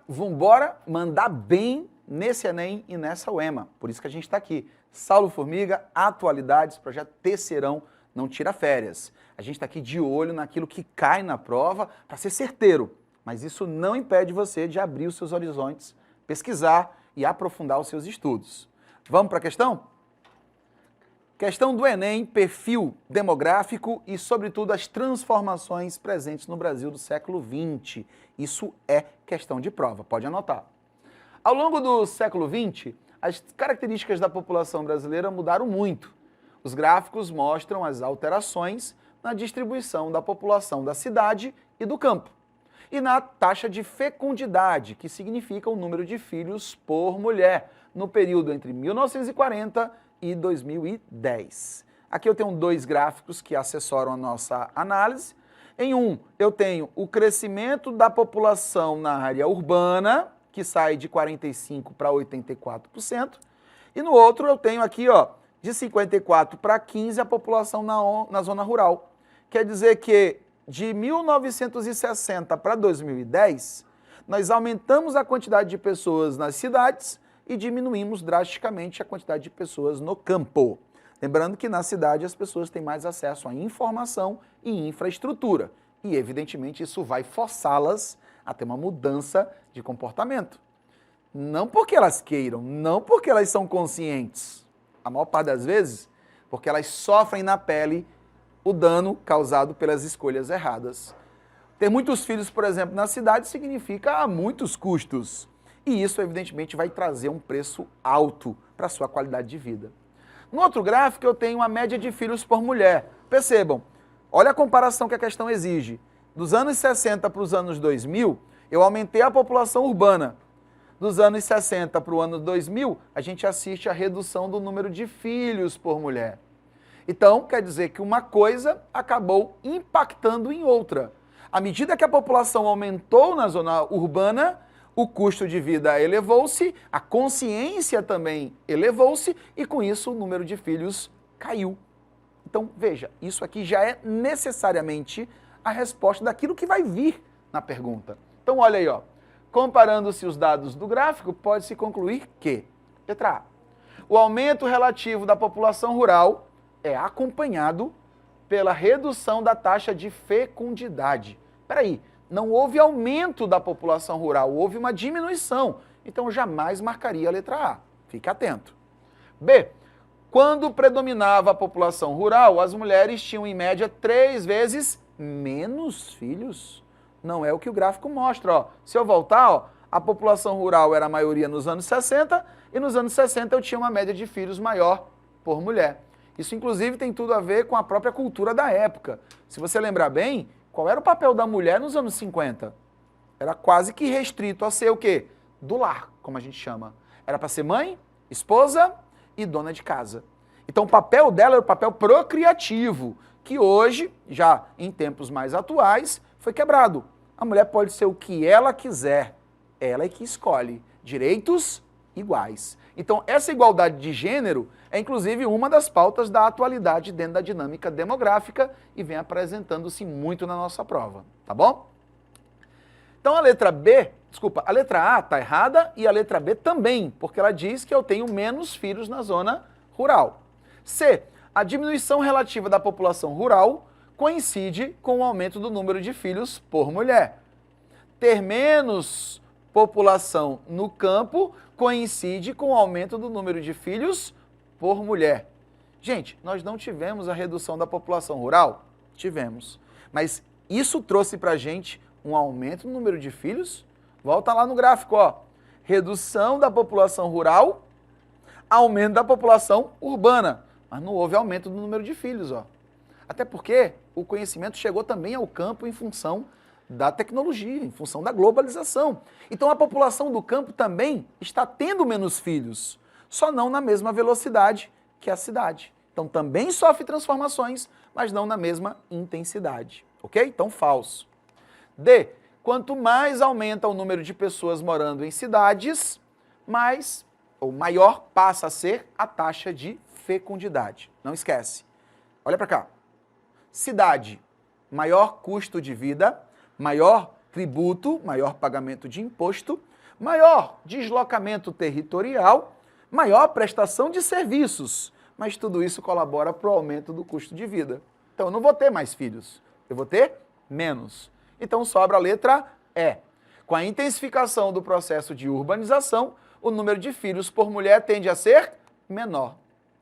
Vambora mandar bem nesse Enem e nessa UEMA. Por isso que a gente está aqui. Saulo Formiga, atualidades, projeto Terceirão, não tira férias. A gente está aqui de olho naquilo que cai na prova para ser certeiro. Mas isso não impede você de abrir os seus horizontes, pesquisar e aprofundar os seus estudos. Vamos para a questão? Questão do Enem, perfil demográfico e, sobretudo, as transformações presentes no Brasil do século XX. Isso é questão de prova, pode anotar. Ao longo do século XX, as características da população brasileira mudaram muito. Os gráficos mostram as alterações na distribuição da população da cidade e do campo, e na taxa de fecundidade, que significa o número de filhos por mulher, no período entre 1940 e 2010. Aqui eu tenho dois gráficos que assessoram a nossa análise. Em um, eu tenho o crescimento da população na área urbana, que sai de 45% para 84%, e no outro eu tenho aqui, ó, de 54% para 15% a população na zona rural. Quer dizer que de 1960 para 2010, nós aumentamos a quantidade de pessoas nas cidades e diminuímos drasticamente a quantidade de pessoas no campo. Lembrando que na cidade as pessoas têm mais acesso à informação e infraestrutura. E, evidentemente, isso vai forçá-las a ter uma mudança de comportamento. Não porque elas queiram, não porque elas são conscientes. A maior parte das vezes, porque elas sofrem na pele o dano causado pelas escolhas erradas. Ter muitos filhos, por exemplo, na cidade significa muitos custos. E isso, evidentemente, vai trazer um preço alto para a sua qualidade de vida. No outro gráfico, eu tenho a média de filhos por mulher. Percebam, olha a comparação que a questão exige. Dos anos 60 para os anos 2000, eu aumentei a população urbana. Dos anos 60 para o ano 2000, a gente assiste à redução do número de filhos por mulher. Então, quer dizer que uma coisa acabou impactando em outra. À medida que a população aumentou na zona urbana, o custo de vida elevou-se, a consciência também elevou-se e, com isso, o número de filhos caiu. Então, veja, isso aqui já é necessariamente a resposta daquilo que vai vir na pergunta. Então, olha aí, ó. Comparando-se os dados do gráfico, pode-se concluir que, letra A, o aumento relativo da população rural é acompanhado pela redução da taxa de fecundidade. Espera aí, não houve aumento da população rural, houve uma diminuição. Então, eu jamais marcaria a letra A. Fique atento. B, quando predominava a população rural, as mulheres tinham, em média, 3 vezes menos filhos. Não é o que o gráfico mostra. Ó. Se eu voltar, ó, a população rural era a maioria nos anos 60, e nos anos 60 eu tinha uma média de filhos maior por mulher. Isso, inclusive, tem tudo a ver com a própria cultura da época. Se você lembrar bem, qual era o papel da mulher nos anos 50? Era quase que restrito a ser o quê? Do lar, como a gente chama. Era para ser mãe, esposa e dona de casa. Então, o papel dela era o papel procriativo, que hoje, já em tempos mais atuais, foi quebrado. A mulher pode ser o que ela quiser, ela é que escolhe. Direitos iguais. Então, essa igualdade de gênero é, inclusive, uma das pautas da atualidade dentro da dinâmica demográfica e vem apresentando-se muito na nossa prova, tá bom? Então, a letra A está errada e a letra B também, porque ela diz que eu tenho menos filhos na zona rural. C, a diminuição relativa da população rural coincide com o aumento do número de filhos por mulher. Ter menos população no campo coincide com o aumento do número de filhos por mulher. Gente, nós não tivemos a redução da população rural? Tivemos. Mas isso trouxe para a gente um aumento no número de filhos? Volta lá no gráfico, ó. Redução da população rural, aumento da população urbana. Mas não houve aumento do número de filhos, ó. Até porque o conhecimento chegou também ao campo em função da tecnologia, em função da globalização. Então a população do campo também está tendo menos filhos, só não na mesma velocidade que a cidade. Então também sofre transformações, mas não na mesma intensidade, ok? Então falso. D, quanto mais aumenta o número de pessoas morando em cidades, mais ou maior passa a ser a taxa de fecundidade. Não esquece. Olha para cá. Cidade, maior custo de vida, maior tributo, maior pagamento de imposto, maior deslocamento territorial, maior prestação de serviços. Mas tudo isso colabora para o aumento do custo de vida. Então eu não vou ter mais filhos, eu vou ter menos. Então sobra a letra E. Com a intensificação do processo de urbanização, o número de filhos por mulher tende a ser menor.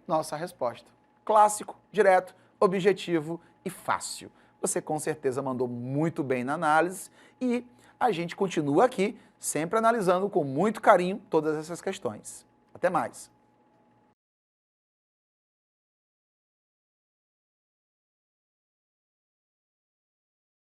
Nossa resposta. Clássico, direto, objetivo e fácil. Você com certeza mandou muito bem na análise e a gente continua aqui, sempre analisando com muito carinho todas essas questões. Até mais!